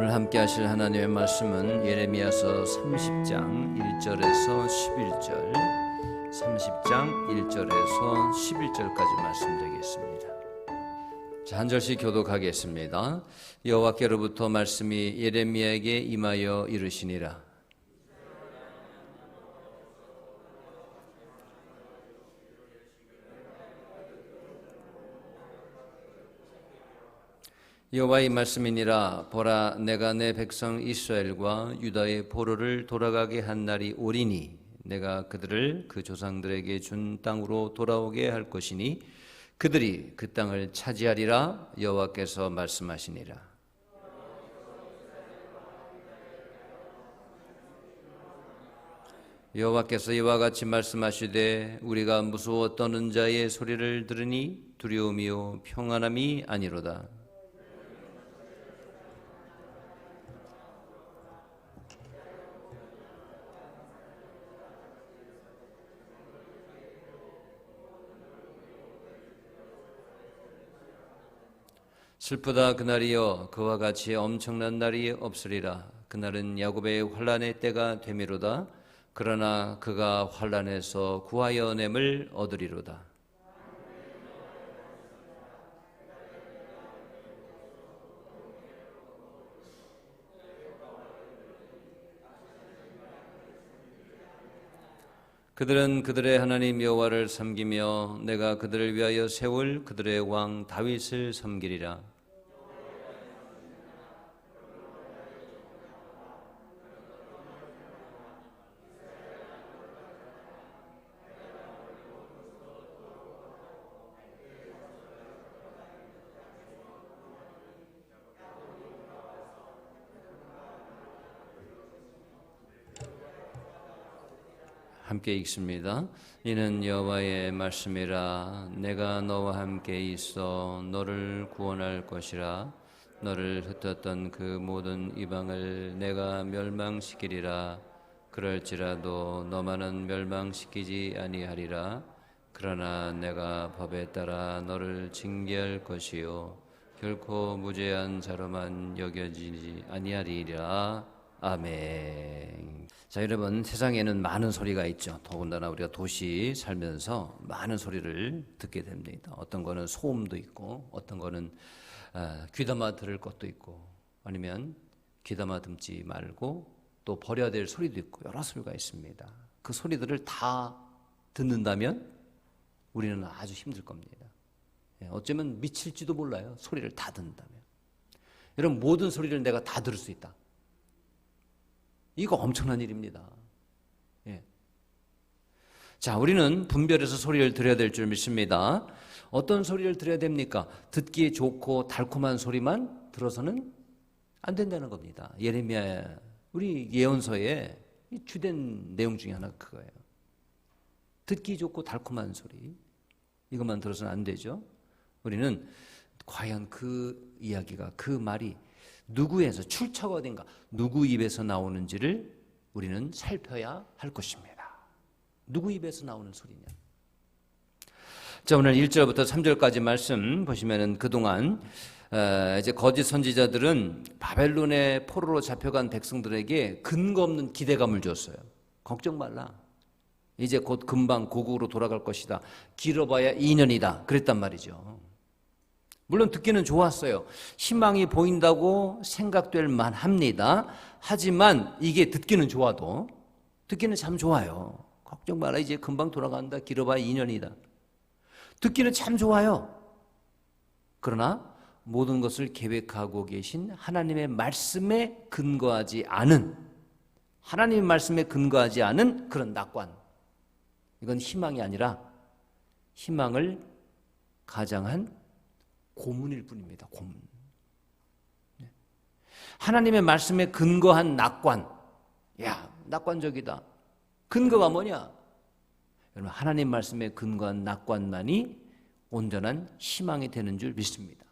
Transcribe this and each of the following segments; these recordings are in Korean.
오늘 함께 하실 하나님의 말씀은 예레미야서 30장 1절에서 11절 30장 1절에서 11절까지 말씀 되겠습니다. 자, 한 절씩 교독하겠습니다. 여호와께로부터 말씀이 예레미야에게 임하여 이르시니라. 여호와의 말씀이니라. 보라, 내가 내 백성 이스라엘과 유다의 포로를 돌아가게 한 날이 오리니 내가 그들을 그 조상들에게 준 땅으로 돌아오게 할 것이니 그들이 그 땅을 차지하리라. 여호와께서 말씀하시니라. 여호와께서 이와 같이 말씀하시되 우리가 무서워 떠는 자의 소리를 들으니 두려움이요 평안함이 아니로다. 슬프다 그날이여, 그와 같이 엄청난 날이 없으리라. 그날은 야곱의 환난의 때가 되미로다. 그러나 그가 환난에서 구하여 냄을 얻으리로다. 그들은 그들의 하나님 여호와를 섬기며 내가 그들을 위하여 세울 그들의 왕 다윗을 섬기리라. 함께 읽습니다. 이는 여호와의 말씀이라. 내가 너와 함께 있어 너를 구원할 것이라. 너를 흩었던 그 모든 이방을 내가 멸망시키리라. 그럴지라도 너만은 멸망시키지 아니하리라. 그러나 내가 법에 따라 너를 징계할 것이요 결코 무죄한 자로만 여겨지지 아니하리라. 아멘. 자, 여러분, 세상에는 많은 소리가 있죠. 더군다나 우리가 도시 살면서 많은 소리를 듣게 됩니다. 어떤 거는 소음도 있고, 어떤 거는 귀담아 들을 것도 있고, 아니면 귀담아 듣지 말고 또 버려야 될 소리도 있고, 여러 소리가 있습니다. 그 소리들을 다 듣는다면 우리는 아주 힘들 겁니다. 어쩌면 미칠지도 몰라요. 소리를 다 듣는다면. 여러분, 모든 소리를 내가 다 들을 수 있다. 이거 엄청난 일입니다. 예. 자, 우리는 분별해서 소리를 들어야 될 줄 믿습니다. 어떤 소리를 들어야 됩니까? 듣기에 좋고 달콤한 소리만 들어서는 안 된다는 겁니다. 예레미야, 우리 예언서의 주된 내용 중에 하나가 그거예요. 듣기 좋고 달콤한 소리, 이것만 들어서는 안 되죠. 우리는 과연 그 이야기가, 그 말이 누구에서 출처가 어딘가, 누구 입에서 나오는지를 우리는 살펴야 할 것입니다. 누구 입에서 나오는 소리냐. 자, 오늘 1절부터 3절까지 말씀 보시면은 그동안 이제 거짓 선지자들은 바벨론의 포로로 잡혀간 백성들에게 근거 없는 기대감을 줬어요. 걱정 말라. 이제 곧 금방 고국으로 돌아갈 것이다. 길어봐야 2년이다. 그랬단 말이죠. 물론 듣기는 좋았어요. 희망이 보인다고 생각될 만합니다. 하지만 이게 듣기는 좋아도, 듣기는 참 좋아요. 걱정 마라, 이제 금방 돌아간다. 길어봐야 2년이다. 듣기는 참 좋아요. 그러나 모든 것을 계획하고 계신 하나님의 말씀에 근거하지 않은, 하나님의 말씀에 근거하지 않은 그런 낙관, 이건 희망이 아니라 희망을 가장한 고문일 뿐입니다. 고문. 하나님의 말씀에 근거한 낙관. 야, 낙관적이다. 근거가 뭐냐? 여러분, 하나님 말씀에 근거한 낙관만이 온전한 희망이 되는 줄 믿습니다.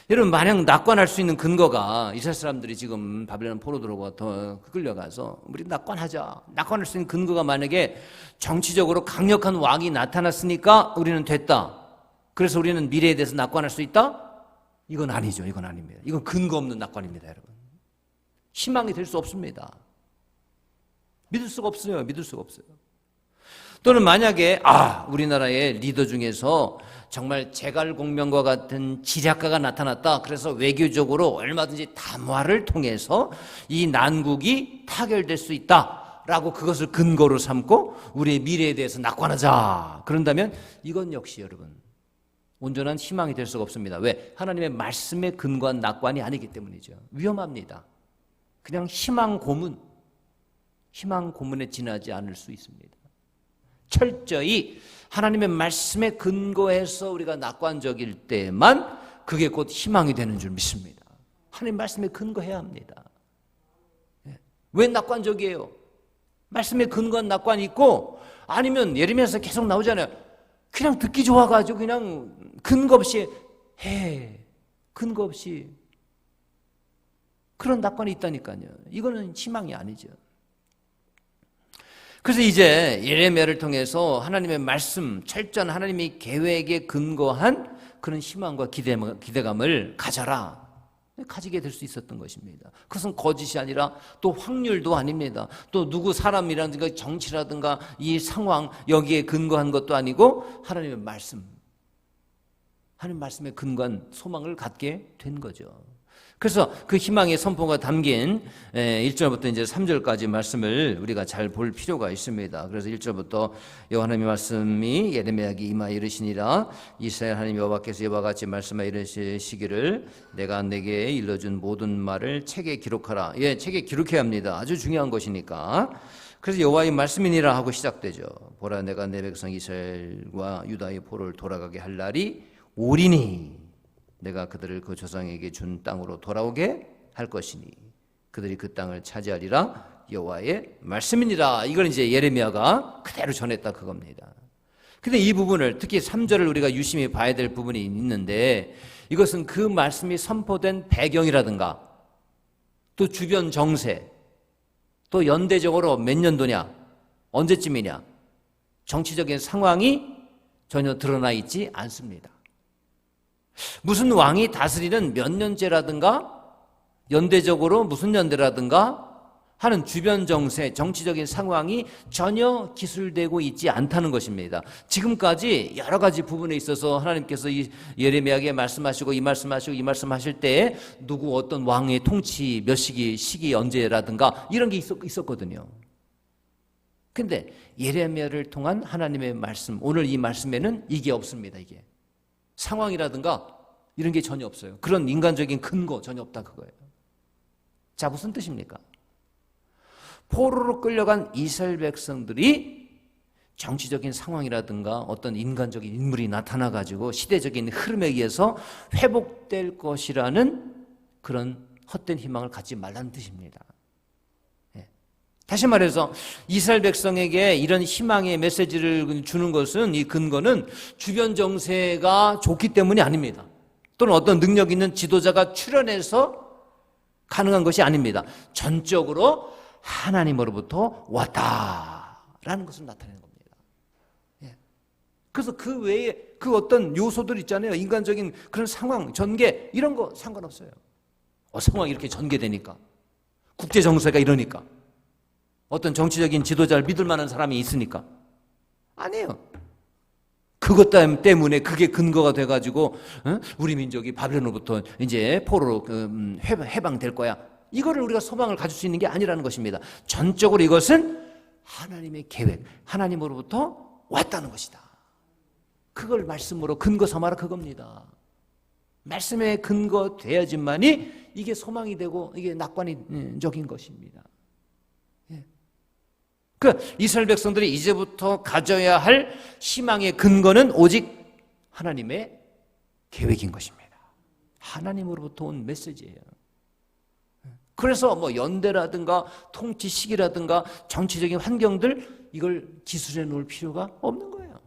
여러분, 만약 낙관할 수 있는 근거가, 이스라엘 사람들이 지금 바벨론 포로 들어오고 더 끌려가서 우리 낙관하자. 낙관할 수 있는 근거가 만약에 정치적으로 강력한 왕이 나타났으니까 우리는 됐다. 그래서 우리는 미래에 대해서 낙관할 수 있다? 이건 아니죠. 이건 아닙니다. 이건 근거 없는 낙관입니다, 여러분. 희망이 될 수 없습니다. 믿을 수가 없어요. 믿을 수가 없어요. 또는 만약에 우리나라의 리더 중에서 정말 제갈공명과 같은 지략가가 나타났다. 그래서 외교적으로 얼마든지 담화를 통해서 이 난국이 타결될 수 있다라고 그것을 근거로 삼고 우리의 미래에 대해서 낙관하자. 그런다면 이건 역시 여러분 온전한 희망이 될 수가 없습니다. 왜? 하나님의 말씀에 근거한 낙관이 아니기 때문이죠. 위험합니다. 그냥 희망 고문에 지나지 않을 수 있습니다. 철저히 하나님의 말씀에 근거해서 우리가 낙관적일 때만 그게 곧 희망이 되는 줄 믿습니다. 하나님 말씀에 근거해야 합니다. 왜 낙관적이에요? 말씀에 근거한 낙관이 있고 아니면 예레미야에서 계속 나오잖아요. 그냥 듣기 좋아가지고 그냥 근거 없이 해. 근거 없이 그런 낙관이 있다니까요. 이거는 희망이 아니죠. 그래서 이제 예레미야를 통해서 하나님의 말씀, 철저한 하나님의 계획에 근거한 그런 희망과 기대감을 가지게 될 수 있었던 것입니다. 그것은 거짓이 아니라 또 확률도 아닙니다. 또 누구 사람이라든가 정치라든가 이 상황 여기에 근거한 것도 아니고 하나님의 말씀, 하나님 말씀에 근거한 소망을 갖게 된 거죠. 그래서 그 희망의 선포가 담긴 1절부터 이제 3절까지 말씀을 우리가 잘 볼 필요가 있습니다. 그래서 1절부터 여호와 하나님의 말씀이 예레미야에게 임하여 이르시니라. 이스라엘 하나님 여호와께서 이와 같이 말씀하여 이르시기를 내가 내게 일러준 모든 말을 책에 기록하라. 책에 기록해야 합니다. 아주 중요한 것이니까. 그래서 여호와의 말씀이니라 하고 시작되죠. 보라, 내가 내 백성 이스라엘과 유다의 포로를 돌아가게 할 날이 오리니 내가 그들을 그 조상에게 준 땅으로 돌아오게 할 것이니 그들이 그 땅을 차지하리라. 여호와의 말씀이니라. 이걸 이제 예레미야가 그대로 전했다 그겁니다. 근데 이 부분을 특히 3절을 우리가 유심히 봐야 될 부분이 있는데 이것은 그 말씀이 선포된 배경이라든가 또 주변 정세 또 연대적으로 몇 년도냐 언제쯤이냐 정치적인 상황이 전혀 드러나 있지 않습니다. 무슨 왕이 다스리는 몇 년째라든가 연대적으로 무슨 연대라든가 하는 주변 정세, 정치적인 상황이 전혀 기술되고 있지 않다는 것입니다. 지금까지 여러 가지 부분에 있어서 하나님께서 이 예레미야에게 말씀하시고 이 말씀하시고 이 말씀하실 때 누구 어떤 왕의 통치 몇 시기 언제라든가 이런 게 있었거든요. 근데 예레미야를 통한 하나님의 말씀, 오늘 이 말씀에는 이게 없습니다. 이게 상황이라든가 이런 게 전혀 없어요. 그런 인간적인 근거 전혀 없다 그거예요. 자, 무슨 뜻입니까? 포로로 끌려간 이스라엘 백성들이 정치적인 상황이라든가 어떤 인간적인 인물이 나타나가지고 시대적인 흐름에 의해서 회복될 것이라는 그런 헛된 희망을 갖지 말라는 뜻입니다. 다시 말해서 이스라엘 백성에게 이런 희망의 메시지를 주는 것은 이 근거는 주변 정세가 좋기 때문이 아닙니다. 또는 어떤 능력 있는 지도자가 출현해서 가능한 것이 아닙니다. 전적으로 하나님으로부터 왔다라는 것을 나타내는 겁니다. 그래서 그 외에 그 어떤 요소들 있잖아요. 인간적인 그런 상황, 전개 이런 거 상관없어요. 상황이 이렇게 전개되니까 국제 정세가 이러니까 어떤 정치적인 지도자를 믿을 만한 사람이 있으니까 아니에요. 그것 때문에 그게 근거가 돼가지고 우리 민족이 바벨론으로부터 이제 포로로 해방될 거야. 이거를 우리가 소망을 가질 수 있는 게 아니라는 것입니다. 전적으로 이것은 하나님의 계획, 하나님으로부터 왔다는 것이다. 그걸 말씀으로 근거 삼아라 그겁니다. 말씀에 근거 돼야지만이 이게 소망이 되고 이게 낙관적인 것입니다. 그 이스라엘 백성들이 이제부터 가져야 할 희망의 근거는 오직 하나님의 계획인 것입니다. 하나님으로부터 온 메시지예요. 그래서 뭐 연대라든가 통치 시기라든가 정치적인 환경들 이걸 기술해 놓을 필요가 없는 거예요.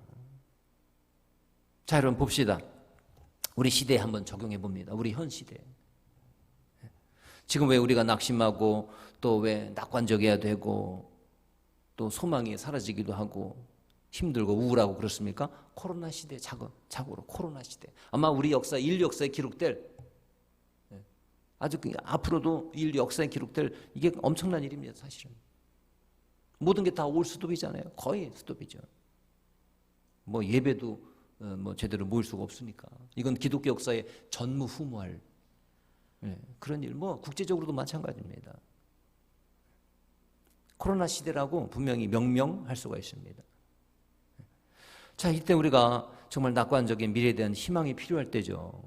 자, 여러분 봅시다. 우리 시대에 한번 적용해 봅니다. 우리 현 시대에. 지금 왜 우리가 낙심하고 또 왜 낙관적이어야 되고 또 소망이 사라지기도 하고 힘들고 우울하고 그렇습니까? 코로나 시대 자고로 코로나 시대. 아마 우리 인류 역사에 기록될 아주 앞으로도 인류 역사에 기록될 이게 엄청난 일입니다. 사실은 모든 게 다 올 수도비잖아요. 거의 수도비죠. 뭐 예배도 뭐 제대로 모일 수가 없으니까 이건 기독교 역사의 전무후무할 그런 일. 뭐 국제적으로도 마찬가지입니다. 코로나 시대라고 분명히 명명할 수가 있습니다. 자, 이때 우리가 정말 낙관적인 미래에 대한 희망이 필요할 때죠.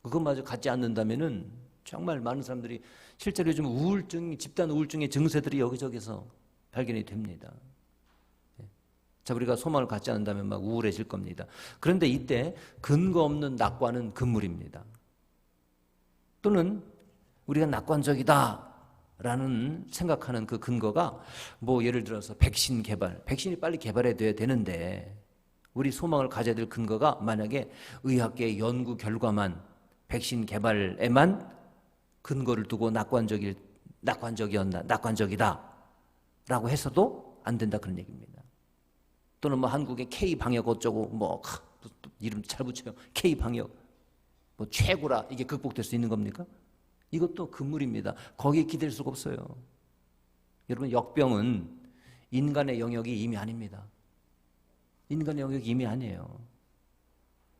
그것마저 갖지 않는다면은 정말 많은 사람들이 실제로 요즘 우울증, 집단 우울증의 증세들이 여기저기서 발견이 됩니다. 자, 우리가 소망을 갖지 않는다면 막 우울해질 겁니다. 그런데 이때 근거 없는 낙관은 금물입니다. 또는 우리가 낙관적이다라는 생각하는 그 근거가 뭐 예를 들어서 백신 개발, 백신이 빨리 개발돼야 되는데 우리 소망을 가져야 될 근거가 만약에 의학계의 연구 결과만 백신 개발에만 근거를 두고 낙관적이다라고 해서도 안 된다 그런 얘기입니다. 또는 뭐 한국의 K 방역 어쩌고 뭐 이름 잘 붙여요. K 방역 뭐 최고라 이게 극복될 수 있는 겁니까? 이것도 금물입니다. 거기에 기댈 수가 없어요. 여러분 역병은 인간의 영역이 이미 아닙니다. 인간의 영역이 이미 아니에요.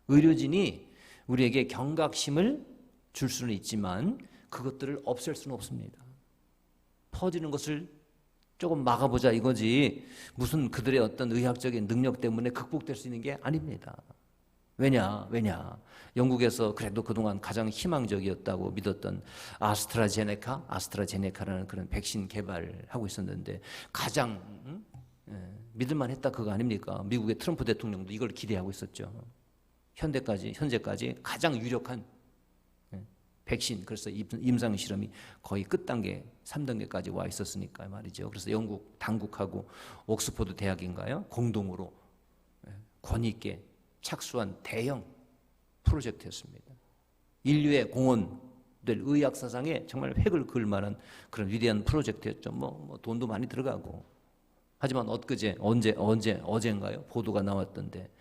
의료진이 우리에게 경각심을 줄 수는 있지만 그것들을 없앨 수는 없습니다. 퍼지는 것을 조금 막아보자 이거지 무슨 그들의 어떤 의학적인 능력 때문에 극복될 수 있는 게 아닙니다. 왜냐? 영국에서 그래도 그동안 가장 희망적이었다고 믿었던 아스트라제네카라는 그런 백신 개발을 하고 있었는데 가장 믿을만 했다 그거 아닙니까? 미국의 트럼프 대통령도 이걸 기대하고 있었죠. 현재까지 가장 유력한 백신, 그래서 임상 실험이 거의 끝단계 3단계까지 와 있었으니까 말이죠. 그래서 영국 당국하고 옥스퍼드 대학인가요? 공동으로 권위 있게 착수한 대형 프로젝트였습니다. 인류의 공헌될 의학 사상에 정말 획을 그을 만한 그런 위대한 프로젝트였죠. 뭐 돈도 많이 들어가고. 하지만 어제인가요? 보도가 나왔던데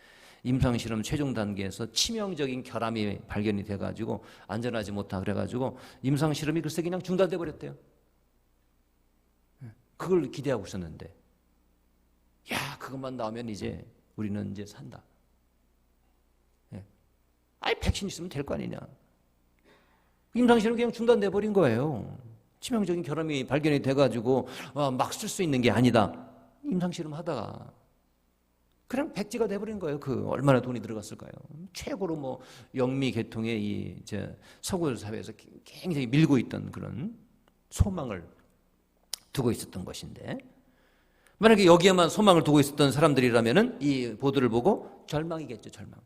임상실험 최종 단계에서 치명적인 결함이 발견이 돼가지고 안전하지 못하 그래가지고 임상실험이 글쎄 그냥 중단돼 버렸대요. 그걸 기대하고 있었는데 야 그것만 나오면 이제 우리는 이제 산다. 아이 백신 있으면 될 거 아니냐. 임상실험 그냥 중단돼 버린 거예요. 치명적인 결함이 발견이 돼가지고 막 쓸 수 있는 게 아니다. 임상실험 하다가 그냥 백지가 돼버린 거예요. 그 얼마나 돈이 들어갔을까요? 최고로 뭐 영미 계통의 이 서구 사회에서 굉장히 밀고 있던 그런 소망을 두고 있었던 것인데 만약에 여기에만 소망을 두고 있었던 사람들이라면은 이 보도를 보고 절망이겠죠, 절망.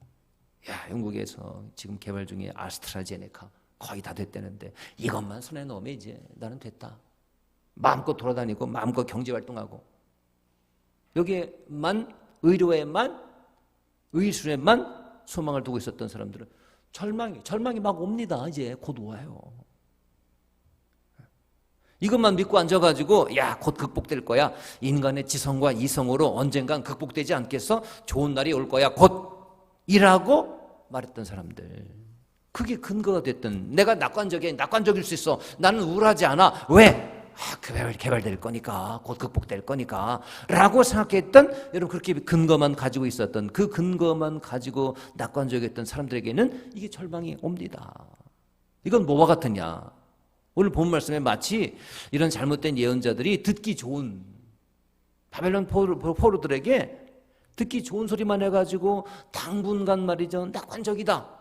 야, 영국에서 지금 개발 중에 아스트라제네카 거의 다 됐다는데 이것만 손에 넣으면 이제 나는 됐다. 마음껏 돌아다니고 마음껏 경제활동하고 여기에만 의료에만 의술에만 소망을 두고 있었던 사람들은 절망이 막 옵니다. 이제 곧 와요. 이것만 믿고 앉아가지고 야, 곧 극복될 거야. 인간의 지성과 이성으로 언젠간 극복되지 않겠어? 좋은 날이 올 거야. 곧 이라고 말했던 사람들. 그게 근거가 됐던 내가 낙관적일 수 있어. 나는 우울하지 않아. 왜? 개발될 거니까 곧 극복될 거니까 라고 생각했던 여러분 그렇게 근거만 가지고 있었던 그 근거만 가지고 낙관적이었던 사람들에게는 이게 절망이 옵니다. 이건 뭐와 같으냐. 오늘 본 말씀에 마치 이런 잘못된 예언자들이 듣기 좋은 바벨론 포로들에게 듣기 좋은 소리만 해가지고 당분간 말이죠 낙관적이다.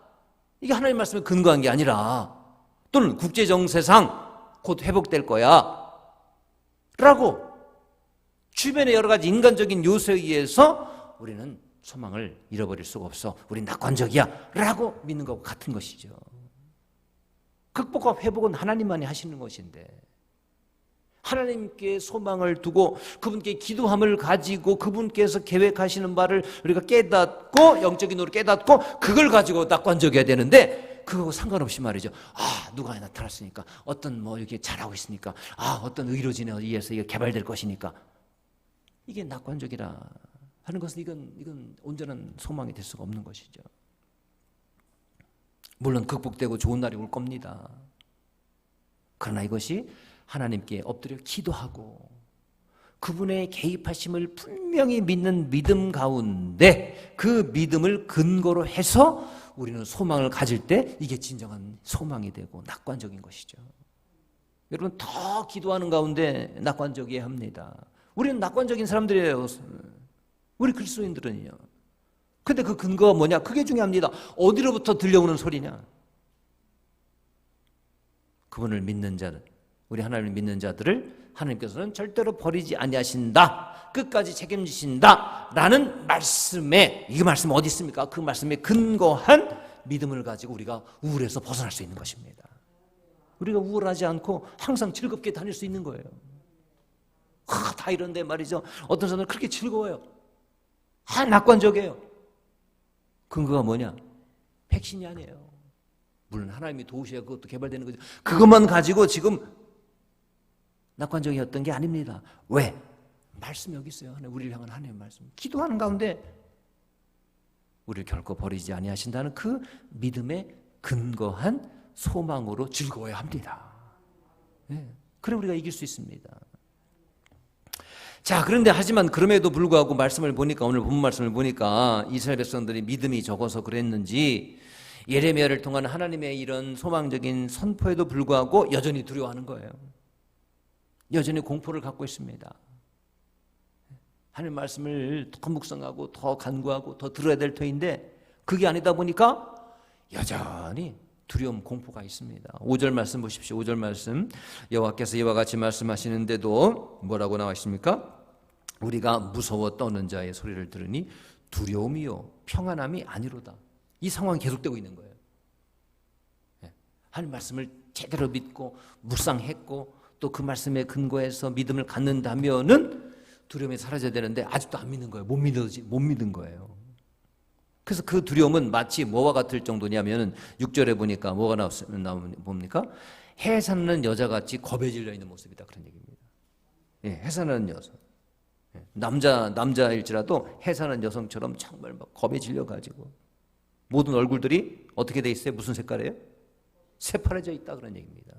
이게 하나님 말씀에 근거한 게 아니라 또는 국제정세상 곧 회복될 거야 라고 주변의 여러 가지 인간적인 요소에 의해서 우리는 소망을 잃어버릴 수가 없어. 우린 낙관적이야 라고 믿는 것과 같은 것이죠. 극복과 회복은 하나님만이 하시는 것인데 하나님께 소망을 두고 그분께 기도함을 가지고 그분께서 계획하시는 바를 우리가 깨닫고 영적인 눈으로 깨닫고 그걸 가지고 낙관적이어야 되는데 그거 상관없이 말이죠. 누가 나타났으니까 어떤 뭐 이렇게 잘하고 있으니까 어떤 의료진에 의해서 이게 개발될 것이니까 이게 낙관적이라 하는 것은 이건 온전한 소망이 될 수가 없는 것이죠. 물론 극복되고 좋은 날이 올 겁니다. 그러나 이것이 하나님께 엎드려 기도하고 그분의 개입하심을 분명히 믿는 믿음 가운데 그 믿음을 근거로 해서 우리는 소망을 가질 때 이게 진정한 소망이 되고 낙관적인 것이죠. 여러분 더 기도하는 가운데 낙관적이어야 합니다. 우리는 낙관적인 사람들이에요. 우리 그리스도인들은요. 근데 그 근거가 뭐냐? 그게 중요합니다. 어디로부터 들려오는 소리냐? 그분을 믿는 자들, 우리 하나님을 믿는 자들을 하나님께서는 절대로 버리지 아니하신다. 끝까지 책임지신다. 라는 말씀에, 이 말씀 어디 있습니까? 그 말씀에 근거한 믿음을 가지고 우리가 우울에서 벗어날 수 있는 것입니다. 우리가 우울하지 않고 항상 즐겁게 다닐 수 있는 거예요. 다 이런데 말이죠. 어떤 사람은 그렇게 즐거워요. 낙관적이에요. 근거가 뭐냐? 백신이 아니에요. 물론 하나님이 도우셔야 그것도 개발되는 거죠. 그것만 가지고 지금 낙관적이었던 게 아닙니다. 왜? 말씀이 여기 있어요. 우리를 향한 하나님의 말씀. 기도하는 가운데 우리를 결코 버리지 아니하신다는 그 믿음에 근거한 소망으로 즐거워야 합니다. 네. 그래 우리가 이길 수 있습니다. 자, 그런데 하지만 그럼에도 불구하고 말씀을 보니까, 오늘 본 말씀을 보니까 이스라엘 백성들이 믿음이 적어서 그랬는지 예레미야를 통한 하나님의 이런 소망적인 선포에도 불구하고 여전히 두려워하는 거예요. 여전히 공포를 갖고 있습니다. 하나님 말씀을 더 묵상하고 더 간구하고 더 들어야 될 터인데 그게 아니다 보니까 여전히 두려움, 공포가 있습니다. 5절 말씀 보십시오. 5절 말씀, 여호와께서 이와 같이 말씀하시는데도 뭐라고 나와 있습니까? 우리가 무서워 떠는 자의 소리를 들으니 두려움이요 평안함이 아니로다. 이 상황이 계속되고 있는 거예요. 하나님 말씀을 제대로 믿고 묵상했고 또 그 말씀에 근거해서 믿음을 갖는다면은 두려움이 사라져야 되는데 아직도 안 믿는 거예요. 못 믿은 거예요. 그래서 그 두려움은 마치 뭐와 같을 정도냐면은 6절에 보니까 뭐가 나오면 뭡니까? 해산하는 여자같이 겁에 질려 있는 모습이다. 그런 얘기입니다. 예, 해산하는 여성. 예, 남자일지라도 해산하는 여성처럼 정말 막 겁에 질려가지고 모든 얼굴들이 어떻게 돼 있어요? 무슨 색깔이에요? 새파래져 있다. 그런 얘기입니다.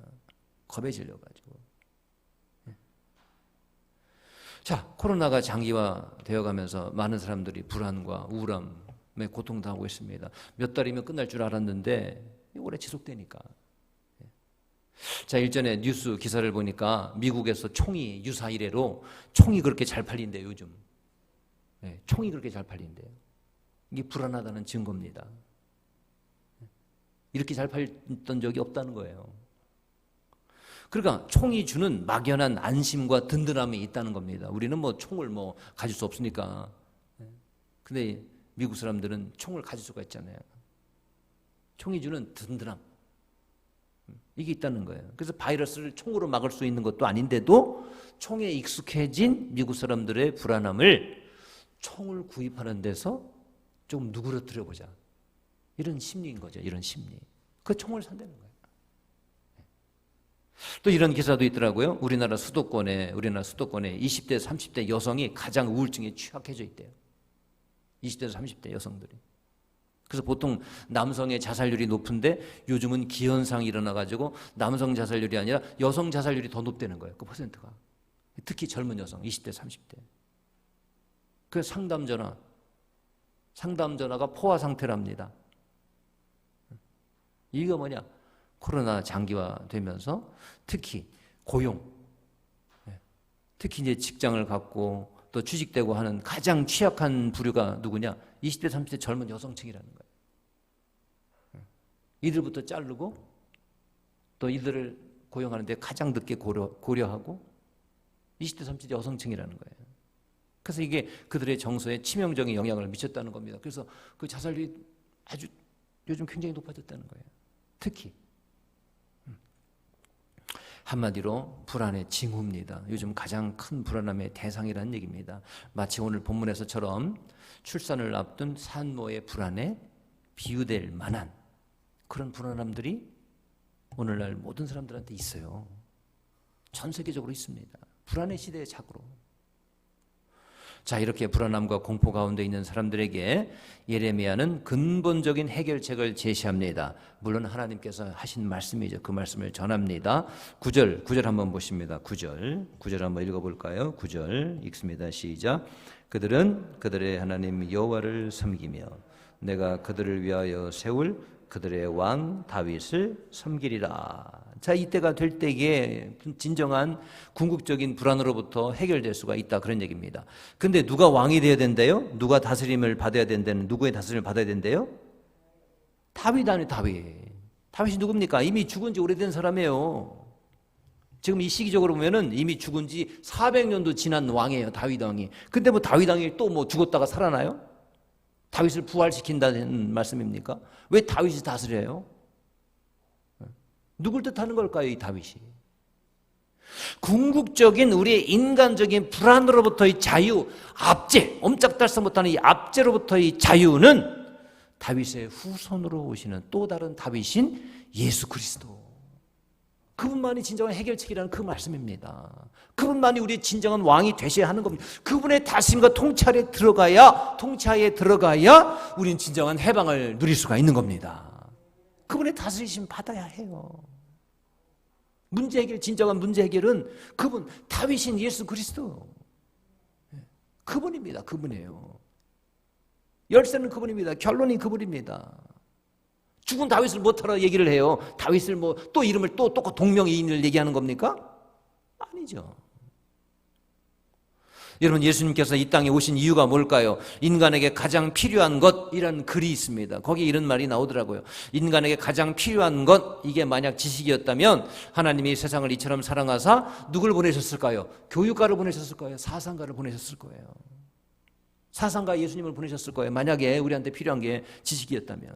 겁에 질려가지고. 자, 코로나가 장기화 되어가면서 많은 사람들이 불안과 우울함에 고통당하고 있습니다. 몇 달이면 끝날 줄 알았는데 오래 지속되니까. 자, 일전에 뉴스 기사를 보니까 미국에서 총이 유사 이래로 총이 그렇게 잘 팔린대요, 요즘. 네, 총이 그렇게 잘 팔린대요. 이게 불안하다는 증거입니다. 이렇게 잘 팔렸던 적이 없다는 거예요. 그러니까 총이 주는 막연한 안심과 든든함이 있다는 겁니다. 우리는 뭐 총을 뭐 가질 수 없으니까. 근데 미국 사람들은 총을 가질 수가 있잖아요. 총이 주는 든든함. 이게 있다는 거예요. 그래서 바이러스를 총으로 막을 수 있는 것도 아닌데도 총에 익숙해진 미국 사람들의 불안함을 총을 구입하는 데서 좀 누그러뜨려 보자. 이런 심리인 거죠. 이런 심리. 그 총을 산다는 거예요. 또 이런 기사도 있더라고요. 우리나라 수도권에 20대, 30대 여성이 가장 우울증에 취약해져 있대요. 20대, 30대 여성들이. 그래서 보통 남성의 자살률이 높은데 요즘은 기현상이 일어나가지고 남성 자살률이 아니라 여성 자살률이 더 높다는 거예요. 그 퍼센트가. 특히 젊은 여성, 20대, 30대. 그 상담 전화가 포화 상태랍니다. 이거 뭐냐? 코로나 장기화되면서 특히 고용, 특히 이제 직장을 갖고 또 취직되고 하는 가장 취약한 부류가 누구냐? 20대, 30대 젊은 여성층이라는 거예요. 이들부터 자르고 또 이들을 고용하는데 가장 늦게 고려하고 20대, 30대 여성층이라는 거예요. 그래서 이게 그들의 정서에 치명적인 영향을 미쳤다는 겁니다. 그래서 그 자살률이 아주 요즘 굉장히 높아졌다는 거예요. 특히 한마디로 불안의 징후입니다. 요즘 가장 큰 불안함의 대상이라는 얘기입니다. 마치 오늘 본문에서처럼 출산을 앞둔 산모의 불안에 비유될 만한 그런 불안함들이 오늘날 모든 사람들한테 있어요. 전 세계적으로 있습니다. 불안의 시대의 자고로. 자, 이렇게 불안함과 공포 가운데 있는 사람들에게 예레미야는 근본적인 해결책을 제시합니다. 물론 하나님께서 하신 말씀이죠. 그 말씀을 전합니다. 9절 한번 보십니다. 9절 한번 읽어볼까요? 9절 읽습니다. 시작. 그들은 그들의 하나님 여호와를 섬기며 내가 그들을 위하여 세울 그들의 왕 다윗을 섬기리라. 자, 이때가 될 때에 진정한 궁극적인 불안으로부터 해결될 수가 있다, 그런 얘기입니다. 근데 누가 왕이 되어야 된대요? 누가 다스림을 받아야 된다는, 누구의 다스림을 받아야 된대요? 다윗 아니에요, 다윗. 다윗이 누굽니까? 이미 죽은 지 오래된 사람이에요. 지금 이 시기적으로 보면은 이미 죽은 지 400년도 지난 왕이에요, 다윗 왕이. 근데 뭐 다윗 왕이 또 뭐 죽었다가 살아나요? 다윗을 부활시킨다는 말씀입니까? 왜 다윗이 다스려요? 누굴 뜻하는 걸까요, 이 다윗이? 궁극적인 우리의 인간적인 불안으로부터의 자유, 압제, 옴짝달싹 못하는 이 압제로부터의 자유는 다윗의 후손으로 오시는 또 다른 다윗인 예수 그리스도. 그분만이 진정한 해결책이라는 그 말씀입니다. 그분만이 우리의 진정한 왕이 되셔야 하는 겁니다. 그분의 다스림과 통치하에 들어가야 우리는 진정한 해방을 누릴 수가 있는 겁니다. 그분의 다스리심 받아야 해요. 문제 해결, 진정한 문제 해결은 그분, 다윗인 예수 그리스도. 그분입니다. 그분이에요. 열쇠는 그분입니다. 결론이 그분입니다. 죽은 다윗을 못하러 얘기를 해요. 다윗을 뭐 또 이름을 또 동명이인을 얘기하는 겁니까? 아니죠. 여러분, 예수님께서 이 땅에 오신 이유가 뭘까요? 인간에게 가장 필요한 것이라는 글이 있습니다. 거기에 이런 말이 나오더라고요. 인간에게 가장 필요한 것, 이게 만약 지식이었다면 하나님이 세상을 이처럼 사랑하사 누굴 보내셨을까요? 교육가를 보내셨을까요? 사상가를 보내셨을 거예요. 사상가 예수님을 보내셨을 거예요. 만약에 우리한테 필요한 게 지식이었다면.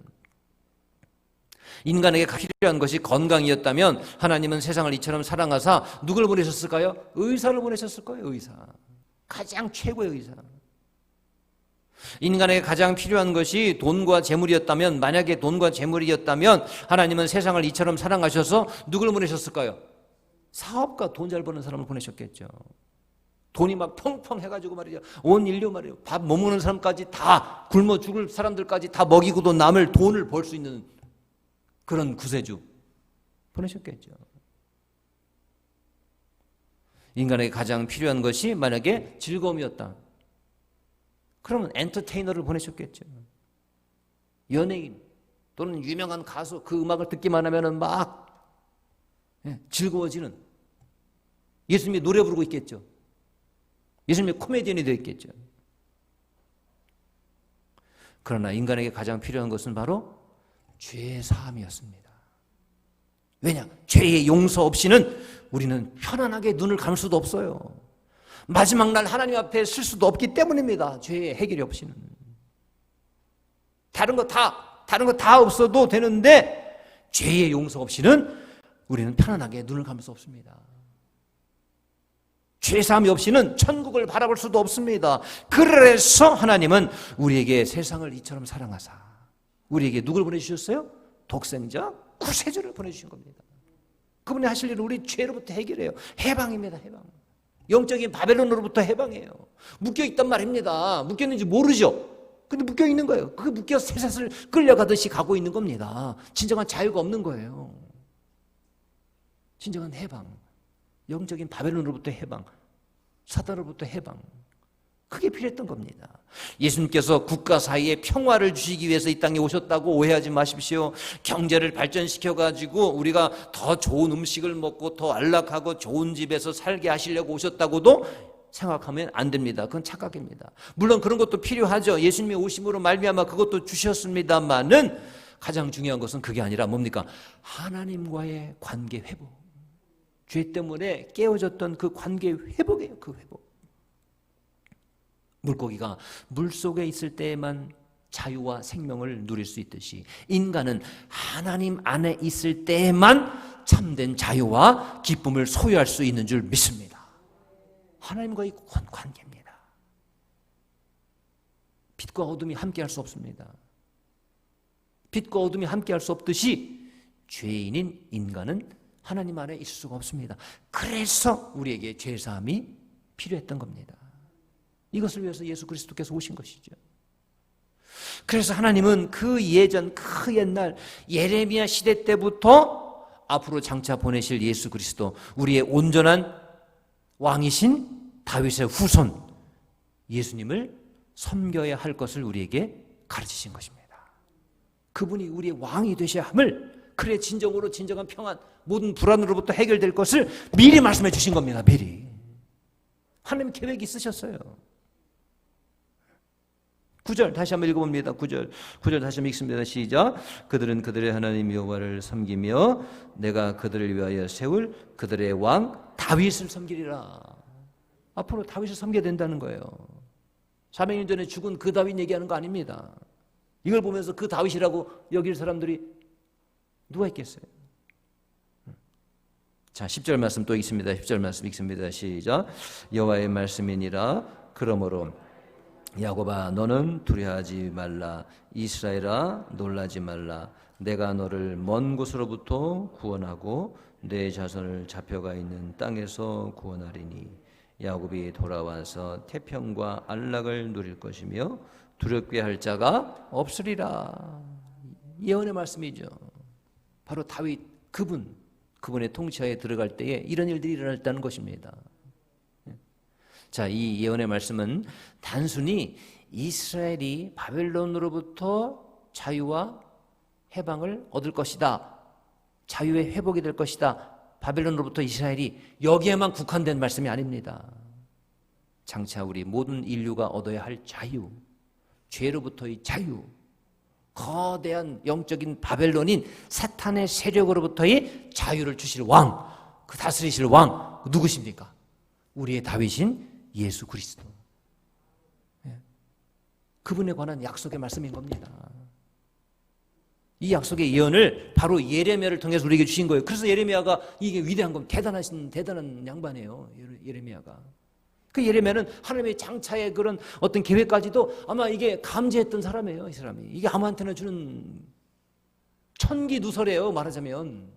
인간에게 필요한 것이 건강이었다면 하나님은 세상을 이처럼 사랑하사 누굴 보내셨을까요? 의사를 보내셨을 거예요. 의사. 가장 최고의 의사. 인간에게 가장 필요한 것이 돈과 재물이었다면, 만약에 돈과 재물이었다면 하나님은 세상을 이처럼 사랑하셔서 누굴 보내셨을까요? 사업가, 돈 잘 버는 사람을 보내셨겠죠. 돈이 막 펑펑 해가지고 말이죠. 온 인류 말이에요. 밥 못 먹는 사람까지 다, 굶어 죽을 사람들까지 다 먹이고도 남을 돈을 벌 수 있는 그런 구세주 보내셨겠죠. 인간에게 가장 필요한 것이 만약에 즐거움이었다. 그러면 엔터테이너를 보내셨겠죠. 연예인 또는 유명한 가수, 그 음악을 듣기만 하면 막 즐거워지는, 예수님이 노래 부르고 있겠죠. 예수님이 코미디언이 되어 있겠죠. 그러나 인간에게 가장 필요한 것은 바로 죄의 사함이었습니다. 왜냐? 죄의 용서 없이는 우리는 편안하게 눈을 감을 수도 없어요. 마지막 날 하나님 앞에 설 수도 없기 때문입니다. 죄의 해결이 없이는. 다른 거 다 없어도 되는데 죄의 용서 없이는 우리는 편안하게 눈을 감을 수 없습니다. 죄사함이 없이는 천국을 바라볼 수도 없습니다. 그래서 하나님은 우리에게 세상을 이처럼 사랑하사 우리에게 누굴 보내주셨어요? 독생자, 구세주를 보내주신 겁니다. 그분이 하실 일은 우리 죄로부터 해결해요. 해방입니다. 해방. 영적인 바벨론으로부터 해방해요. 묶여있단 말입니다. 묶였는지 모르죠. 근데 묶여있는 거예요. 그 묶여 쇠사슬 끌려가듯이 가고 있는 겁니다. 진정한 자유가 없는 거예요. 진정한 해방, 영적인 바벨론으로부터 해방, 사단으로부터 해방, 그게 필요했던 겁니다. 예수님께서 국가 사이에 평화를 주시기 위해서 이 땅에 오셨다고 오해하지 마십시오. 경제를 발전시켜가지고 우리가 더 좋은 음식을 먹고 더 안락하고 좋은 집에서 살게 하시려고 오셨다고도 생각하면 안 됩니다. 그건 착각입니다. 물론 그런 것도 필요하죠. 예수님의 오심으로 말미암아 그것도 주셨습니다만은 가장 중요한 것은 그게 아니라 뭡니까? 하나님과의 관계 회복. 죄 때문에 깨어졌던 그 관계 회복이에요. 그 회복. 물고기가 물속에 있을 때에만 자유와 생명을 누릴 수 있듯이 인간은 하나님 안에 있을 때에만 참된 자유와 기쁨을 소유할 수 있는 줄 믿습니다. 하나님과의 관계입니다. 빛과 어둠이 함께할 수 없습니다. 빛과 어둠이 함께할 수 없듯이 죄인인 인간은 하나님 안에 있을 수가 없습니다. 그래서 우리에게 죄사함이 필요했던 겁니다. 이것을 위해서 예수 그리스도께서 오신 것이죠. 그래서 하나님은 그 예전 그 옛날 예레미야 시대 때부터 앞으로 장차 보내실 예수 그리스도, 우리의 온전한 왕이신 다윗의 후손 예수님을 섬겨야 할 것을 우리에게 가르치신 것입니다. 그분이 우리의 왕이 되셔야 함을, 그래 진정으로 진정한 평안, 모든 불안으로부터 해결될 것을 미리 말씀해 주신 겁니다. 미리. 하나님 계획이 있으셨어요. 9절 다시 한번 읽어봅니다. 9절 다시 한번 읽습니다. 시작. 그들은 그들의 하나님 여호와를 섬기며 내가 그들을 위하여 세울 그들의 왕 다윗을 섬기리라. 앞으로 다윗을 섬겨야 된다는 거예요. 400년 전에 죽은 그 다윗 얘기하는 거 아닙니다. 이걸 보면서 그 다윗이라고 여길 사람들이 누가 있겠어요? 자, 10절 말씀 또 읽습니다. 10절 말씀 읽습니다. 시작. 여호와의 말씀이니라. 그러므로 야곱아 너는 두려워하지 말라. 이스라엘아 놀라지 말라. 내가 너를 먼 곳으로부터 구원하고 내 자손을 잡혀가 있는 땅에서 구원하리니 야곱이 돌아와서 태평과 안락을 누릴 것이며 두렵게 할 자가 없으리라. 예언의 말씀이죠. 바로 다윗 그분의 통치하에 들어갈 때에 이런 일들이 일어났다는 것입니다. 자, 이 예언의 말씀은 단순히 이스라엘이 바벨론으로부터 자유와 해방을 얻을 것이다, 자유의 회복이 될 것이다, 바벨론으로부터 이스라엘이 여기에만 국한된 말씀이 아닙니다. 장차 우리 모든 인류가 얻어야 할 자유, 죄로부터의 자유, 거대한 영적인 바벨론인 사탄의 세력으로부터의 자유를 주실 왕, 그 다스리실 왕 누구십니까? 우리의 다윗인 예수 그리스도. 그분에 관한 약속의 말씀인 겁니다. 이 약속의 예언을 바로 예레미야를 통해서 우리에게 주신 거예요. 그래서 예레미야가 이게 위대한 건 대단한 양반이에요. 예레미야가. 그 예레미야는 하나님의 장차의 그런 어떤 계획까지도 아마 이게 감지했던 사람이에요. 이 사람이. 이게 아무한테나 주는 천기 누설이에요. 말하자면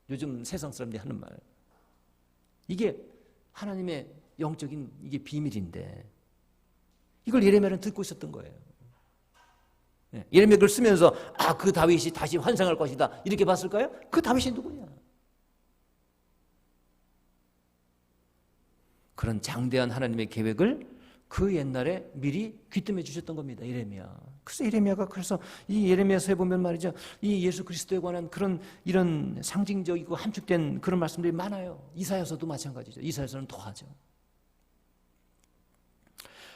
요즘 세상 사람들이 하는 말. 이게 하나님의 영적인 이게 비밀인데 이걸 예레미야는 듣고 있었던 거예요. 예레미야 그걸 쓰면서 그 다윗이 다시 환상할 것이다 이렇게 봤을까요? 그 다윗이 누구냐? 그런 장대한 하나님의 계획을 그 옛날에 미리 귀뜸해 주셨던 겁니다. 예레미야. 그래서 예레미야가 이 예레미야서에 보면 말이죠, 이 예수 그리스도에 관한 그런 이런 상징적이고 함축된 그런 말씀들이 많아요. 이사야서도 마찬가지죠. 이사야서는 더하죠.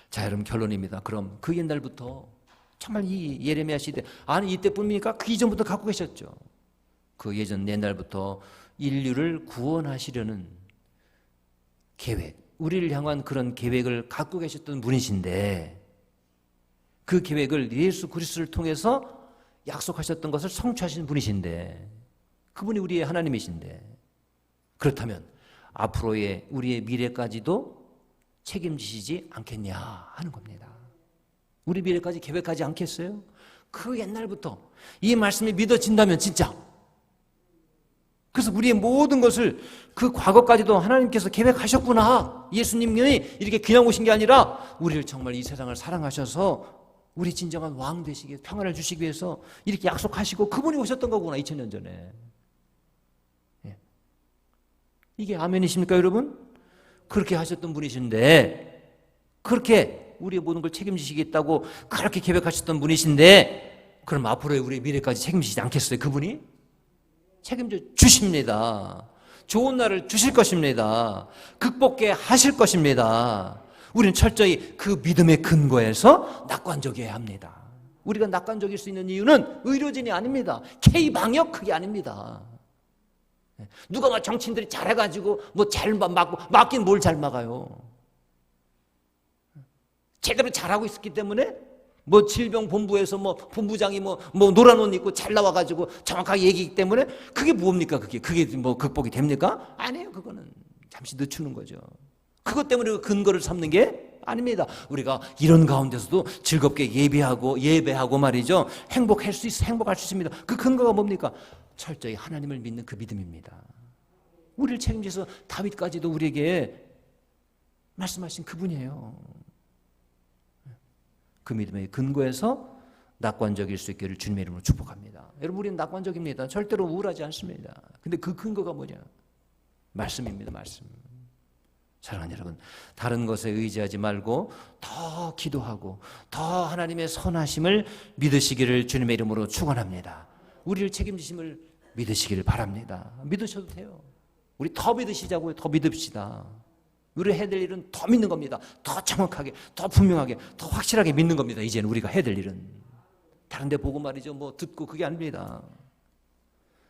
자, 여러분 결론입니다. 그럼 그 옛날부터 정말 이 예레미야 시대, 아니 이때뿐입니까? 그 이전부터 갖고 계셨죠. 그 예전 옛날부터 인류를 구원하시려는 계획, 우리를 향한 그런 계획을 갖고 계셨던 분이신데 그 계획을 예수 그리스도를 통해서 약속하셨던 것을 성취하신 분이신데 그분이 우리의 하나님이신데 그렇다면 앞으로의 우리의 미래까지도 책임지시지 않겠냐 하는 겁니다. 우리 미래까지 계획하지 않겠어요? 그 옛날부터 이 말씀이 믿어진다면 진짜, 그래서 우리의 모든 것을 그 과거까지도 하나님께서 계획하셨구나. 예수님이 이렇게 그냥 오신 게 아니라 우리를 정말 이 세상을 사랑하셔서 우리 진정한 왕 되시기 위해 평안을 주시기 위해서 이렇게 약속하시고 그분이 오셨던 거구나. 2000년 전에. 이게 아멘이십니까 여러분? 그렇게 하셨던 분이신데, 그렇게 우리의 모든 걸 책임지시겠다고 그렇게 계획하셨던 분이신데, 그럼 앞으로의 우리의 미래까지 책임지시지 않겠어요? 그분이? 책임져 주십니다. 좋은 날을 주실 것입니다. 극복해 하실 것입니다. 우리는 철저히 그 믿음의 근거에서 낙관적이어야 합니다. 우리가 낙관적일 수 있는 이유는 의료진이 아닙니다. K방역 그게 아닙니다. 누가 막 정치인들이 잘해가지고 뭐 잘 막긴 뭘 잘 막아요. 제대로 잘하고 있었기 때문에 뭐 질병본부에서 뭐 본부장이 뭐 노란 옷 입고 잘 나와가지고 정확하게 얘기하기 때문에 그게 뭡니까? 그게 뭐 극복이 됩니까? 아니에요. 그거는 잠시 늦추는 거죠. 그것 때문에 근거를 삼는 게 아닙니다. 우리가 이런 가운데서도 즐겁게 예배하고 말이죠. 행복할 수 있습니다. 그 근거가 뭡니까? 철저히 하나님을 믿는 그 믿음입니다. 우리를 책임져서 다윗까지도 우리에게 말씀하신 그분이에요. 그 믿음의 근거에서 낙관적일 수 있기를 주님의 이름으로 축복합니다. 여러분, 우리는 낙관적입니다. 절대로 우울하지 않습니다. 근데 그 근거가 뭐냐? 말씀입니다. 말씀. 사랑하는 여러분, 다른 것에 의지하지 말고 더 기도하고 더 하나님의 선하심을 믿으시기를 주님의 이름으로 축원합니다. 우리를 책임지심을 믿으시기를 바랍니다. 믿으셔도 돼요. 우리 더 믿으시자고요. 더 믿읍시다. 우리 해야 될 일은 더 믿는 겁니다. 더 정확하게, 더 분명하게, 더 확실하게 믿는 겁니다. 이제는 우리가 해야 될 일은. 다른 데 보고 말이죠. 뭐 듣고 그게 아닙니다.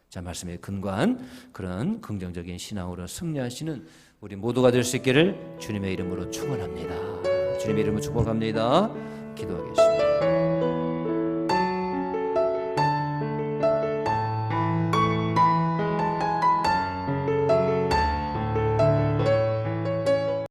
자, 말씀에 근거한 그런 긍정적인 신앙으로 승리하시는 우리 모두가 될 수 있기를 주님의 이름으로 축원합니다. 주님의 이름으로 축복합니다. 기도하겠습니다.